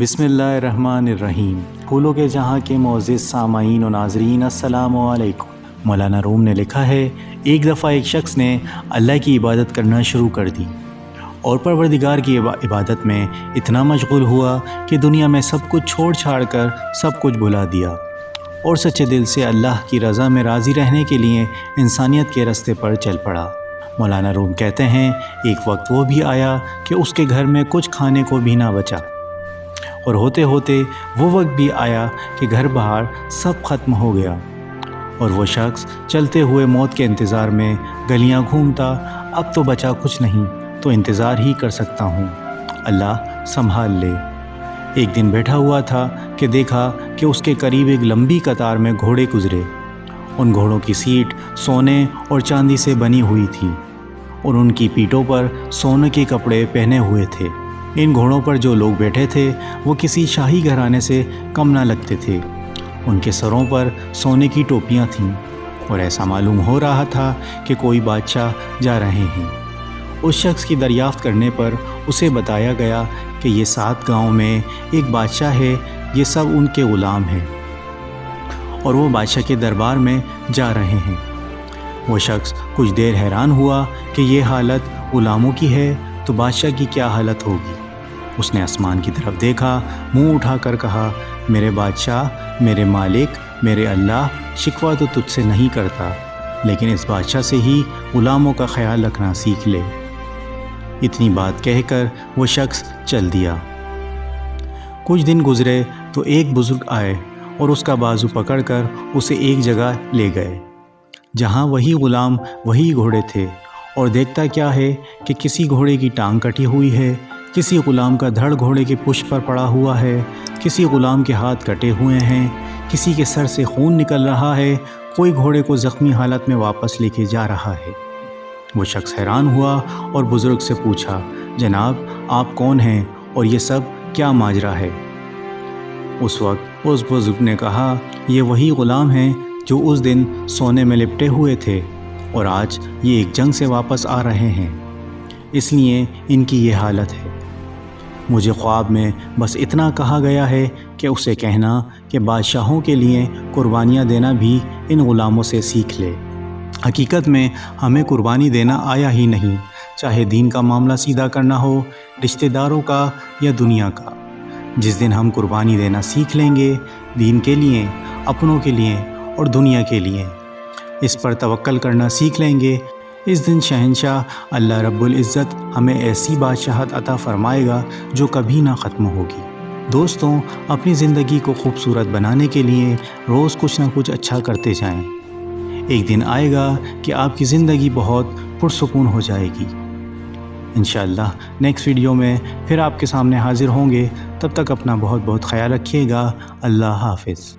بسم اللہ الرحمن الرحیم۔ پھولوں کے جہاں کے معزز سامعین و ناظرین، السلام علیکم۔ مولانا روم نے لکھا ہے، ایک دفعہ ایک شخص نے اللہ کی عبادت کرنا شروع کر دی اور پروردگار کی عبادت میں اتنا مشغول ہوا کہ دنیا میں سب کچھ چھوڑ چھاڑ کر سب کچھ بھلا دیا اور سچے دل سے اللہ کی رضا میں راضی رہنے کے لیے انسانیت کے راستے پر چل پڑا۔ مولانا روم کہتے ہیں، ایک وقت وہ بھی آیا کہ اس کے گھر میں کچھ کھانے کو بھی نہ بچا، اور ہوتے ہوتے وہ وقت بھی آیا کہ گھر باہر سب ختم ہو گیا، اور وہ شخص چلتے ہوئے موت کے انتظار میں گلیاں گھومتا، اب تو بچا کچھ نہیں تو انتظار ہی کر سکتا ہوں، اللہ سنبھال لے۔ ایک دن بیٹھا ہوا تھا کہ دیکھا کہ اس کے قریب ایک لمبی قطار میں گھوڑے گزرے۔ ان گھوڑوں کی سیٹ سونے اور چاندی سے بنی ہوئی تھی اور ان کی پیٹھوں پر سونے کے کپڑے پہنے ہوئے تھے۔ ان گھوڑوں پر جو لوگ بیٹھے تھے وہ کسی شاہی گھرانے سے کم نہ لگتے تھے۔ ان کے سروں پر سونے کی ٹوپیاں تھیں اور ایسا معلوم ہو رہا تھا کہ کوئی بادشاہ جا رہے ہیں۔ اس شخص کی دریافت کرنے پر اسے بتایا گیا کہ یہ 7 گاؤں میں ایک بادشاہ ہے، یہ سب ان کے غلام ہیں اور وہ بادشاہ کے دربار میں جا رہے ہیں۔ وہ شخص کچھ دیر حیران ہوا کہ یہ حالت غلاموں کی ہے تو بادشاہ کی کیا حالت ہوگی۔ اس نے آسمان کی طرف دیکھا، منہ اٹھا کر کہا، میرے بادشاہ، میرے مالک، میرے اللہ، شکوہ تو تجھ سے نہیں کرتا، لیکن اس بادشاہ سے ہی غلاموں کا خیال رکھنا سیکھ لے۔ اتنی بات کہہ کر وہ شخص چل دیا۔ کچھ دن گزرے تو ایک بزرگ آئے اور اس کا بازو پکڑ کر اسے ایک جگہ لے گئے جہاں وہی غلام وہی گھوڑے تھے، اور دیکھتا کیا ہے کہ کسی گھوڑے کی ٹانگ کٹی ہوئی ہے، کسی غلام کا دھڑ گھوڑے کے پشت پر پڑا ہوا ہے، کسی غلام کے ہاتھ کٹے ہوئے ہیں، کسی کے سر سے خون نکل رہا ہے، کوئی گھوڑے کو زخمی حالت میں واپس لے کے جا رہا ہے۔ وہ شخص حیران ہوا اور بزرگ سے پوچھا، جناب آپ کون ہیں اور یہ سب کیا ماجرا ہے؟ اس وقت اس بزرگ نے کہا، یہ وہی غلام ہیں جو اس دن سونے میں لپٹے ہوئے تھے اور آج یہ ایک جنگ سے واپس آ رہے ہیں، اس لیے ان کی یہ حالت ہے۔ مجھے خواب میں بس اتنا کہا گیا ہے کہ اسے کہنا کہ بادشاہوں کے لیے قربانیاں دینا بھی ان غلاموں سے سیکھ لے۔ حقیقت میں ہمیں قربانی دینا آیا ہی نہیں، چاہے دین کا معاملہ سیدھا کرنا ہو، رشتہ داروں کا یا دنیا کا۔ جس دن ہم قربانی دینا سیکھ لیں گے، دین کے لیے، اپنوں کے لیے اور دنیا کے لیے، اس پر توکل کرنا سیکھ لیں گے، اس دن شہنشاہ اللہ رب العزت ہمیں ایسی بادشاہت عطا فرمائے گا جو کبھی نہ ختم ہوگی۔ دوستوں، اپنی زندگی کو خوبصورت بنانے کے لیے روز کچھ نہ کچھ اچھا کرتے جائیں۔ ایک دن آئے گا کہ آپ کی زندگی بہت پرسکون ہو جائے گی۔ انشاءاللہ نیکسٹ ویڈیو میں پھر آپ کے سامنے حاضر ہوں گے، تب تک اپنا بہت بہت خیال رکھیے گا۔ اللہ حافظ۔